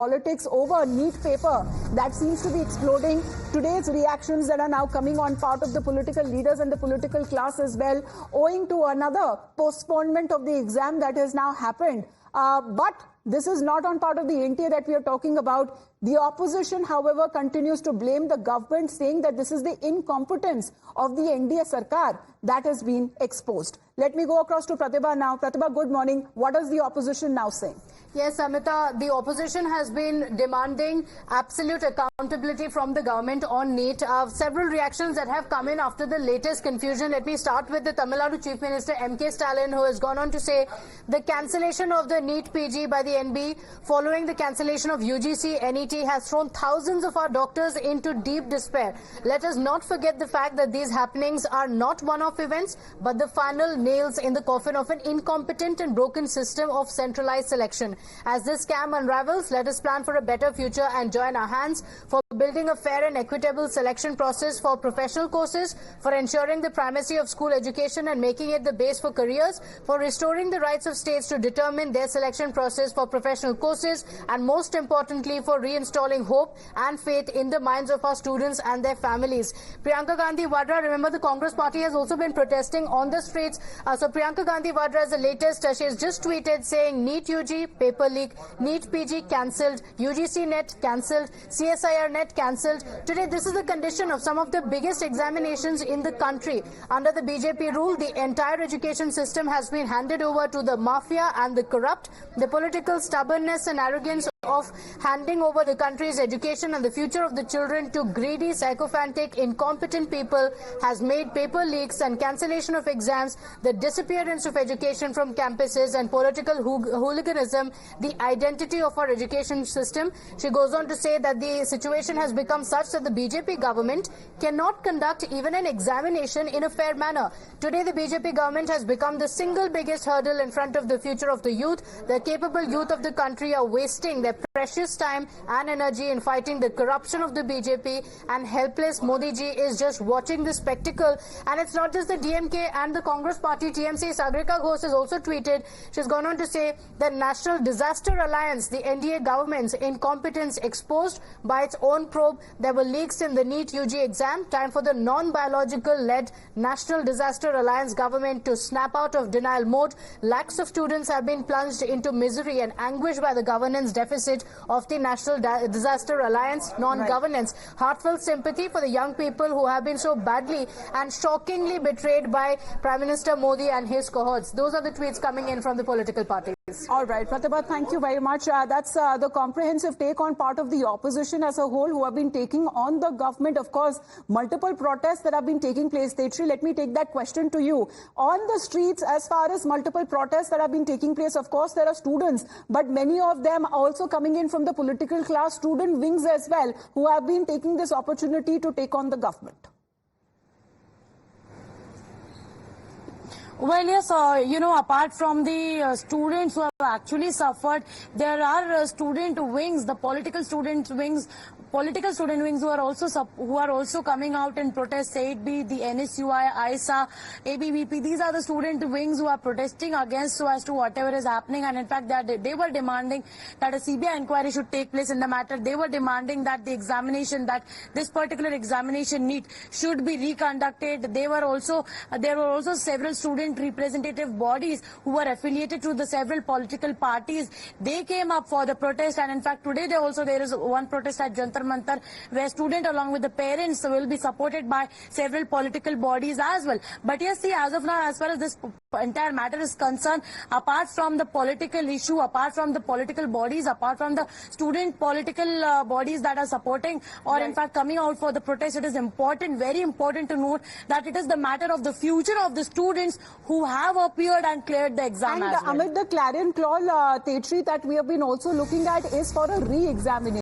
politics over NEET paper that seems to be exploding. Today's reactions that are now coming on part of the political leaders and the political class as well, owing to another postponement of the exam that has now happened. But this is not on part of the NTA that we are talking about. The opposition, however, continues to blame the government, saying that this is the incompetence of the NDA Sarkar that has been exposed. Let me go across to Pratibha now. Pratibha, good morning. What is the opposition now saying? Yes, Amita, the opposition has been demanding absolute accountability from the government on NEET. Several reactions that have come in after the latest confusion. Let me start with the Tamil Nadu Chief Minister M.K. Stalin, who has gone on to say the cancellation of the NEET PG by the NB following the cancellation of UGC NET has thrown thousands of our doctors into deep despair. Let us not forget the fact that these happenings are not one-off events, but the final nails in the coffin of an incompetent and broken system of centralized selection. As this scam unravels, let us plan for a better future and join our hands for building a fair and equitable selection process for professional courses, for ensuring the primacy of school education and making it the base for careers, for restoring the rights of states to determine their selection process for professional courses, and most importantly, for reinstalling hope and faith in the minds of our students and their families. Priyanka Gandhi Vadra, remember the Congress party has also been protesting on the streets. So Priyanka Gandhi Vadra is the latest. She has just tweeted saying NEET UG paper leak, NEET PG cancelled, UGC NET cancelled, CSIR NET cancelled. Today, this is the condition of some of the biggest examinations in the country. Under the BJP rule, the entire education system has been handed over to the mafia and the corrupt. The political stubbornness and arrogance of handing over the country's education and the future of the children to greedy, sycophantic, incompetent people has made paper leaks and cancellation of exams, the disappearance of education from campuses and political hooliganism the identity of our education system. She goes on to say that the situation has become such that the BJP government cannot conduct even an examination in a fair manner. Today, the BJP government has become the single biggest hurdle in front of the future of the youth. The capable youth of the country are wasting their precious time and energy in fighting the corruption of the BJP, and helpless Modi ji is just watching the spectacle. And it's not just the DMK and the Congress party. TMC Sagrika Ghosh has also tweeted. She's gone on to say that National Disaster Alliance, the NDA government's incompetence exposed by its own probe. There were leaks in the NEET UG exam. Time for the non-biological led National Disaster Alliance government to snap out of denial mode. Lakhs of students have been plunged into misery and anguish by the governance deficit of the National Disaster Alliance non-governance. Right. Heartfelt sympathy for the young people who have been so badly and shockingly betrayed by Prime Minister Modi and his cohorts. Those are the tweets coming in from the political parties. All right, Pratibha, thank you very much. That's the comprehensive take on part of the opposition as a whole who have been taking on the government. Of course, multiple protests that have been taking place. Tetri, let me take that question to you. On the streets, as far as multiple protests that have been taking place, of course, there are students, but many of them are also coming in from the political class, student wings as well, who have been taking this opportunity to take on the government. Well, yes, apart from the students who have actually suffered, there are student wings, the political student wings who are also coming out in protest, say it be the NSUI, ISA, ABVP. These are the student wings who are protesting against so as to whatever is happening, and in fact they were demanding that a CBI inquiry should take place in the matter. They were demanding that the examination, that this particular examination NEET should be reconducted. There were also several student representative bodies who were affiliated to the several political parties. They came up for the protest, and in fact today there is one protest at Jantar Mantar where students along with the parents will be supported by several political bodies as well. But yes, see, as of now, as far as this entire matter is concerned, apart from the political issue, apart from the political bodies, apart from the student political bodies that are supporting or in fact coming out for the protest, it is important, very important to note that it is the matter of the future of the students who have appeared and cleared the exam and as well. Amit, the clarion call, Tetri, that we have been also looking at is for a re-examination.